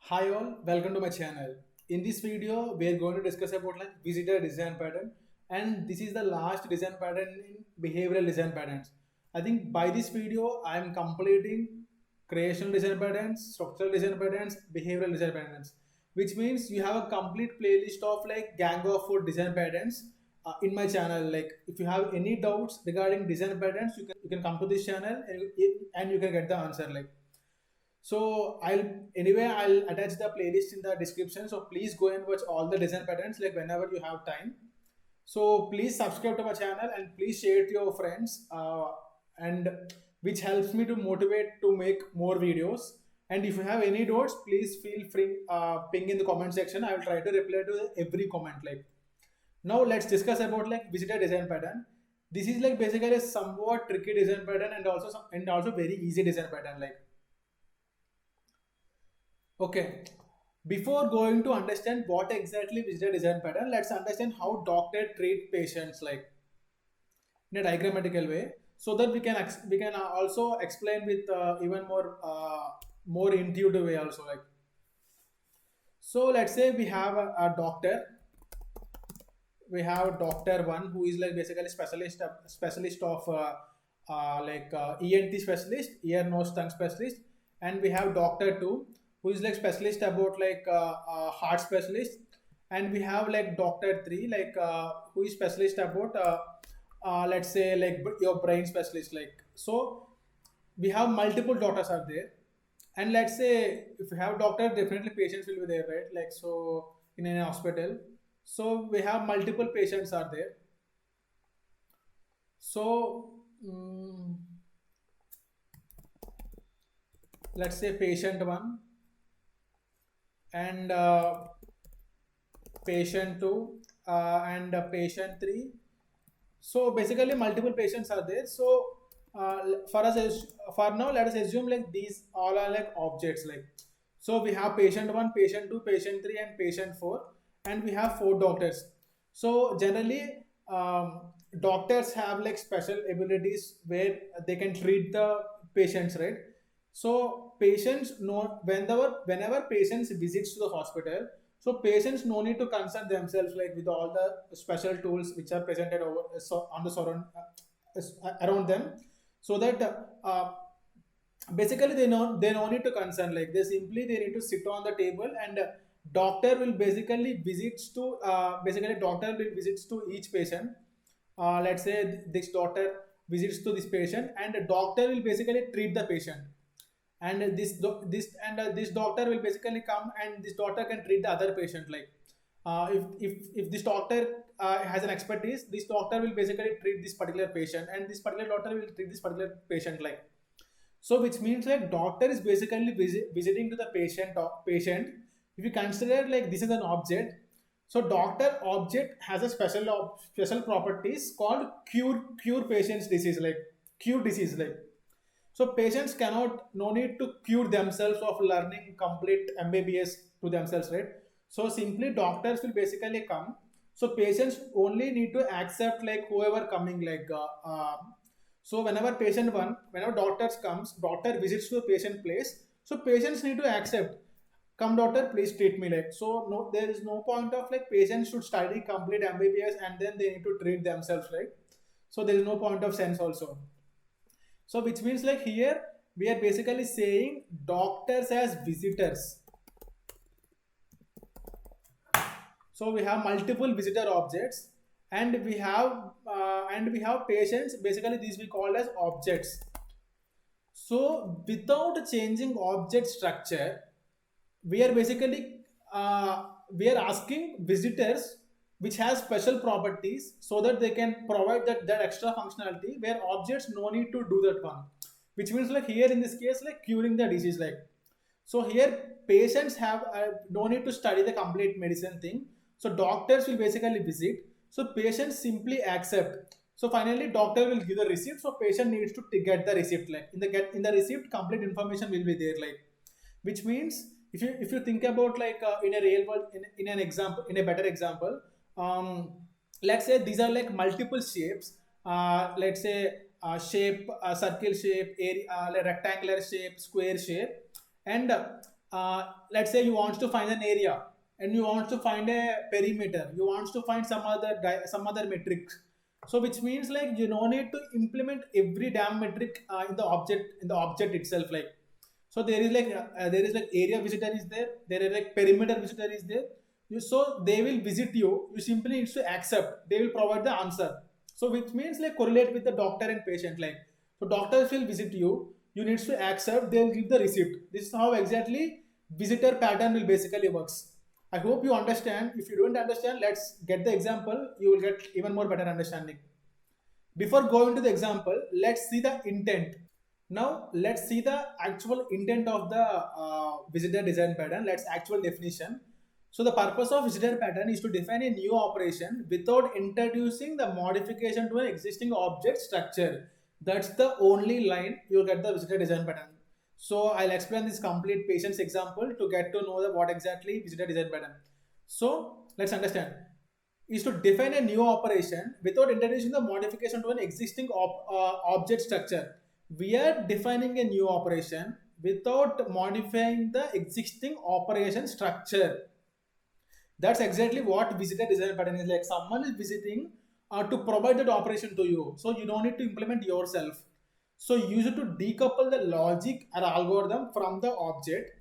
Hi all, welcome to my channel. In this video, we are going to discuss about visitor design pattern, and this is the last design pattern in behavioral design patterns. I think by this video, I am completing creational design patterns, structural design patterns, behavioral design patterns, which means you have a complete playlist of gang of food design patterns in my channel. Like if you have any doubts regarding design patterns, you can come to this channel and you can get the answer. So I'll attach the playlist in the description. So please go and watch all the design patterns whenever you have time. So please subscribe to my channel and please share it to your friends, and which helps me to motivate to make more videos. And if you have any doubts, please feel free ping in the comment section. I will try to reply to every comment. Now let's discuss about visitor design pattern. This is basically a somewhat tricky design pattern and also very easy design pattern. Okay, before going to understand what exactly visitor design pattern, let's understand how doctor treat patients in a diagrammatical way, so that we can also explain with even more intuitive way also. So let's say we have a doctor. We have doctor one who is basically specialist of ENT specialist, ear nose tongue specialist, and we have doctor two who is specialist about heart specialist, and we have doctor three who is specialist about let's say your brain specialist. So we have multiple doctors are there, and let's say if you have doctor, definitely patients will be there, right? So in a hospital, so we have multiple patients are there. So let's say patient one and patient 2 and patient 3. So basically multiple patients are there. So for now, let us assume these all are objects. So we have patient 1, patient 2, patient 3 and patient 4, and we have 4 doctors. So generally doctors have special abilities where they can treat the patients, right? So patients know whenever patients visits to the hospital, so patients no need to concern themselves with all the special tools which are presented on the around them, so that basically they no need to concern. They need to sit on the table, and doctor will visits to each patient. Let's say this doctor visits to this patient, and the doctor will basically treat the patient, and this doctor will basically come, and this doctor can treat the other patient. If this doctor has an expertise, this doctor will basically treat this particular patient, and this particular doctor will treat this particular patient. So which means doctor is basically visiting to the patient. If you consider this is an object, so doctor object has a special properties called cure patient's disease, cure disease. So patients cannot, no need to cure themselves of learning complete MBBS to themselves, right? So simply doctors will basically come. So patients only need to accept whoever coming. So whenever doctors comes, doctor visits to the patient place. So patients need to accept. Come doctor, please treat me. So no, there is no point of patients should study complete MBBS and then they need to treat themselves, right? So there is no point of sense also. So which means here we are basically saying doctors as visitors. So we have multiple visitor objects, and we have patients. Basically these we call as objects. So without changing object structure, we are basically we are asking visitors which has special properties, so that they can provide that extra functionality where objects no need to do that one. Which means here in this case curing the disease. So here patients have no need to study the complete medicine thing. So doctors will basically visit. So patients simply accept. So finally doctor will give the receipt. So patient needs to get the receipt. In the receipt, complete information will be there. Which means if you think about in a real world, in an example, in a better example, let's say these are multiple shapes. Let's say shape, circle shape, area, rectangular shape, square shape, and let's say you want to find an area and you want to find a perimeter, you want to find some other metric. So which means like you no need to implement every damn metric in the object itself. Like, so there is like area visitor is there, there is like perimeter visitor is there. So they will visit you. You simply need to accept. They will provide the answer. So which means like correlate with the doctor and patient. Like, so doctors will visit you. You need to accept. They will give the receipt. This is how exactly visitor pattern will basically works. I hope you understand. If you don't understand, let's get the example. You will get even more better understanding. Before going to the example, let's see the intent. Now let's see the actual intent of the visitor design pattern. Let's actual definition. So the purpose of visitor pattern is to define a new operation without introducing the modification to an existing object structure. That's the only line you'll get the visitor design pattern. So I'll explain this complete patient's example to get to know what exactly visitor design pattern. So let's understand. Is to define a new operation without introducing the modification to an existing object structure. We are defining a new operation without modifying the existing operation structure. That's exactly what visitor design pattern is like. Someone is visiting to provide that operation to you. So you don't need to implement yourself. So you use it to decouple the logic or algorithm from the object.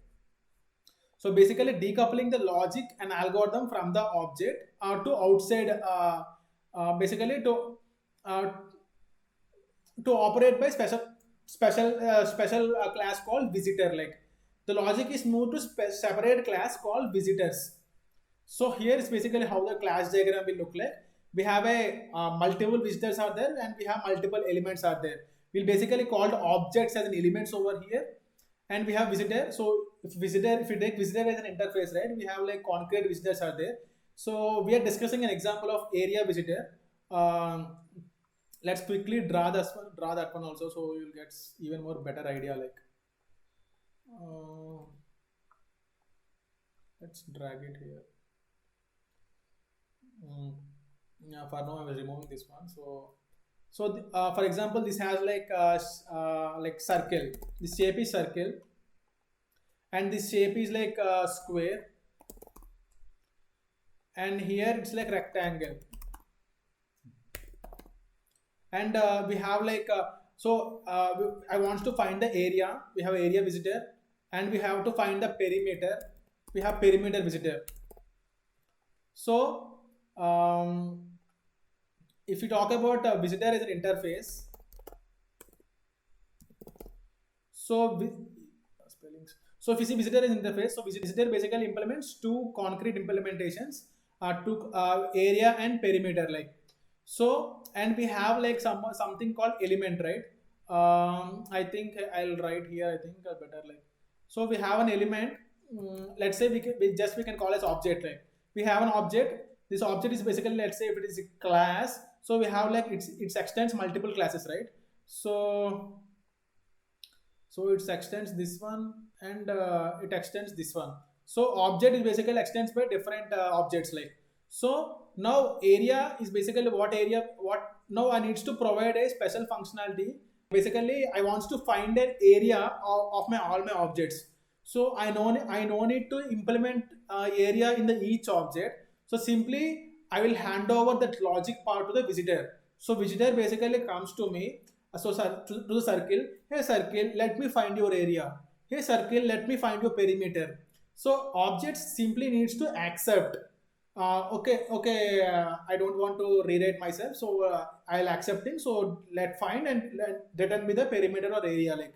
So basically decoupling the logic and algorithm from the object to outside, basically uh, to operate by special class called visitor. Like, the logic is moved to separate class called visitors. So here is basically how the class diagram will look like. We have a multiple visitors are there and we have multiple elements are there. We'll basically call the objects as an elements over here, and we have visitor. So if you take visitor as an interface, right, we have like concrete visitors are there. So we are discussing an example of area visitor. Let's quickly draw that one also, so you'll get even more better idea. Like, let's drag it here. Yeah, for now I was removing this one. For example, this has like circle. This shape is circle, and this shape is like square, and here it's like rectangle. And we have like I want to find the area. We have area visitor, and we have to find the perimeter. We have perimeter visitor. So if you talk about visitor as an interface, so if you see visitor as interface, so visitor basically implements two concrete implementations, to area and perimeter. Like, so, and we have like something called element, right? I think I'll write here. I think better like, so we have an element. Let's say we can call as object. Right? We have an object. This object is basically, let's say if it is a class. So we have like it extends multiple classes, right? So it extends this one and it extends this one. So object is basically extends by different objects. Like, so now area is basically what now I needs to provide a special functionality. Basically I want to find an area of all my objects. So I no need to implement area in the each object. So simply I will hand over that logic part to the visitor. So visitor basically comes to me. So to the circle. Hey circle, let me find your area. Hey circle, let me find your perimeter. So objects simply needs to accept. Okay, I don't want to rewrite myself, so I'll accepting. So let find and return me the perimeter or area. Like,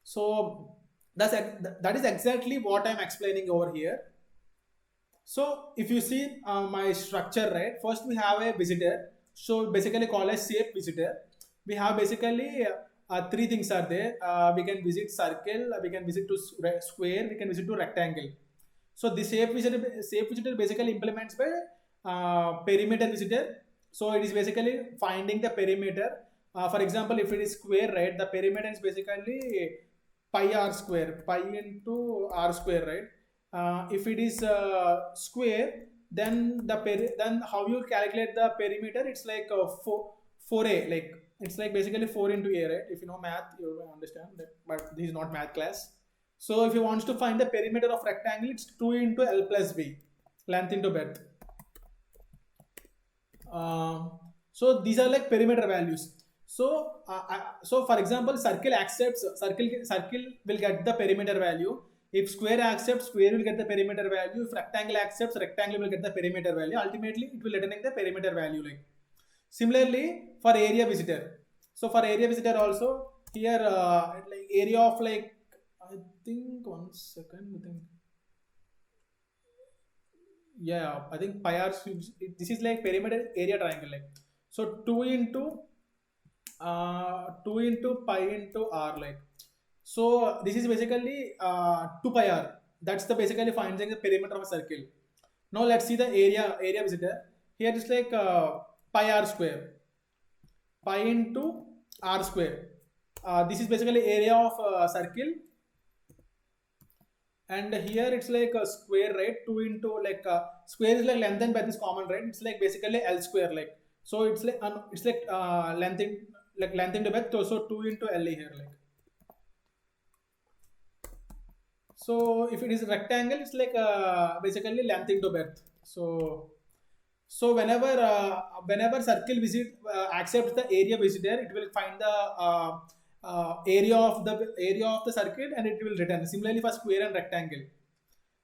so that is exactly what I'm explaining over here. So if you see my structure, right, first we have a visitor. So basically called as shape visitor. We have basically three things are there. We can visit circle, we can visit to square, we can visit to rectangle. So the shape visitor basically implements by perimeter visitor. So it is basically finding the perimeter. For example, if it is square, right, the perimeter is basically pi r square, pi into r square, right? If it is square, then then how you calculate the perimeter? It's like 4a, like it's like basically 4 into a, right? If you know math, you will understand that, but this is not math class. So if you want to find the perimeter of rectangle, it's 2 into L plus B, length into breadth. So these are like perimeter values. So for example, circle accepts circle will get the perimeter value. If square accepts, square will get the perimeter value. If rectangle accepts, rectangle will get the perimeter value. Ultimately, it will return the perimeter value. Like similarly for area visitor. So for area visitor also here like area of like I think 1 second. I think yeah, I think pi r. This is like perimeter area triangle. Like so 2 into pi into r. Like so this is basically 2 pi r. That's the basically finding the perimeter of a circle. Now let's see the area visitor. Here it's like pi r square, pi into r square. This is basically area of circle, and here it's like a square, right? 2 into like square is like length and breadth is common, right? It's like basically L square, like so it's like length into breadth, so 2 into L here, like so if it is a rectangle, it's like basically length into breadth. So whenever circle visit accepts the area visitor, it will find the area of the circle and it will return. Similarly for square and rectangle.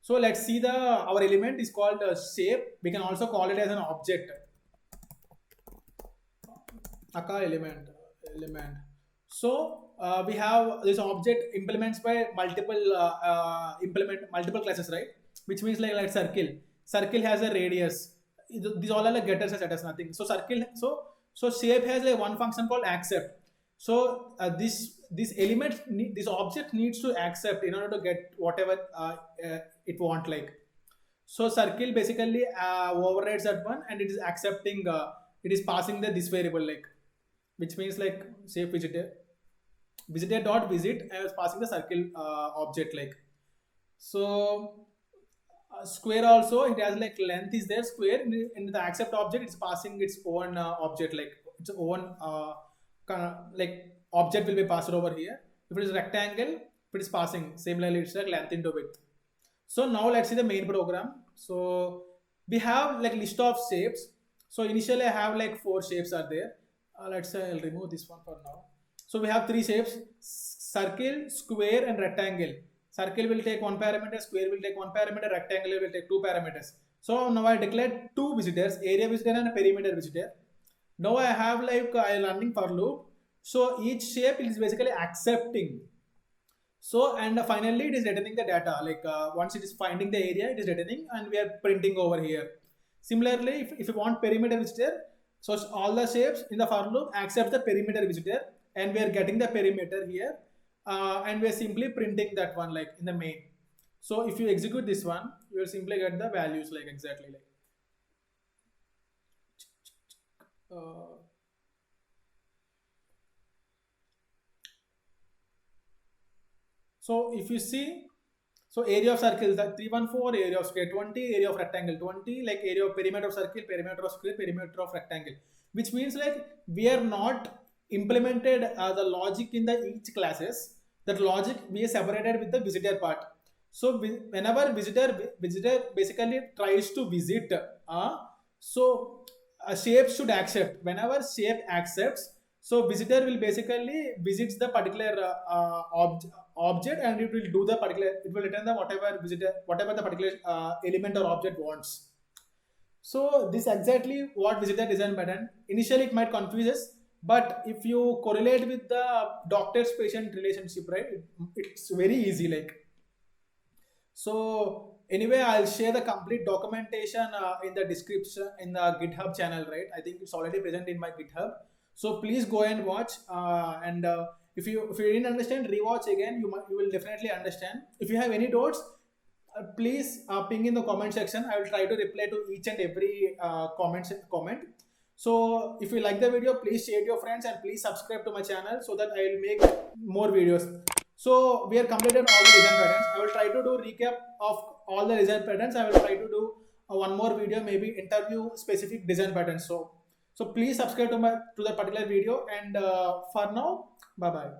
So let's see our element is called shape. We can also call it as an object. Element. So we have this object implements by multiple classes, right? Which means like circle has a radius. These all are like getters and setters, nothing. So so shape has like one function called accept. So this element this object needs to accept in order to get whatever it want, like. So circle basically overrides that one and it is accepting it is passing this variable, like, which means like shape visitor dot visit I was passing the circle object, like. So square also it has like length is there, square in the accept object it's passing its own object, like its own like object will be passed over here. If it is rectangle, if it is passing similarly it's like length into width. So now let's see the main program. So we have like list of shapes. So initially I have like 4 shapes are there. Let's say I'll remove this one for now. So we have 3 shapes: circle, square and rectangle. Circle will take 1 parameter, square will take 1 parameter, rectangle will take 2 parameters. So now I declared 2 visitors, area visitor and a perimeter visitor. Now I have like I'm running for loop. So each shape is basically accepting. So and finally it is returning the data, like once it is finding the area it is returning and we are printing over here. Similarly if you want perimeter visitor, so all the shapes in the for loop accept the perimeter visitor and we are getting the perimeter here and we are simply printing that one, like in the main. So if you execute this one you will simply get the values, like exactly like so if you see, so area of circle that 314, area of square 20, area of rectangle 20, like area of perimeter of circle, perimeter of square, perimeter of rectangle, which means like we are not implemented the logic in the each classes. That logic we are separated with the visitor part. So whenever visitor basically tries to visit, so a shape should accept. Whenever shape accepts, so visitor will basically visits the particular object and it will do the particular, it will return the whatever the particular element or object wants. So this exactly what visitor design pattern. Initially it might confuse us, but if you correlate with the doctor's patient relationship, right, it's very easy, like. So anyway, I'll share the complete documentation in the description in the GitHub channel, right? I think it's already present in my GitHub. So please go and watch and if you didn't understand, rewatch again. You will definitely understand. If you have any doubts, please ping in the comment section. I will try to reply to each and every comment. So if you like the video, please share to your friends and please subscribe to my channel so that I will make more videos. So we have completed all the design patterns. I will try to do recap of all the design patterns. I will try to do one more video, maybe interview specific design patterns. So please subscribe to that particular video. And for now, bye bye.